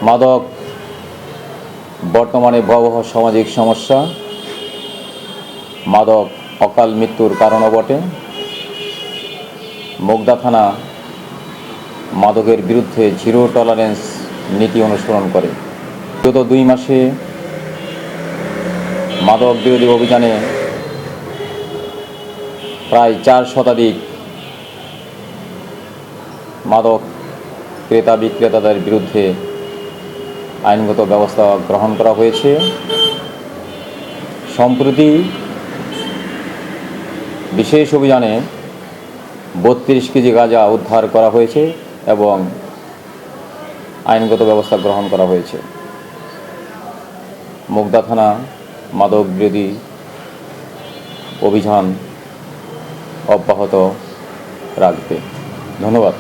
মাদক বর্তমানে ভয়াবহ সামাজিক সমস্যা। মাদক অকাল মৃত্যুর কারণও বটে। মুগদা থানা মাদকের বিরুদ্ধে জিরো টলারেন্স নীতি অনুসরণ করে। গত 2 মাসে মাদক বিরোধী অভিযানে প্রায় 4 শতাধিক মাদক ক্রেতা বিক্রেতাদের বিরুদ্ধে আইনগত ব্যবস্থা গ্রহণ করা হয়েছে। সম্প্রতি বিশেষ অভিযানে 32 কেজি গাঁজা উদ্ধার করা হয়েছে এবং আইনগত ব্যবস্থা গ্রহণ করা হয়েছে। মুগদা থানা মাদক বিরোধী অভিযান অব্যাহত রাখবে। ধন্যবাদ।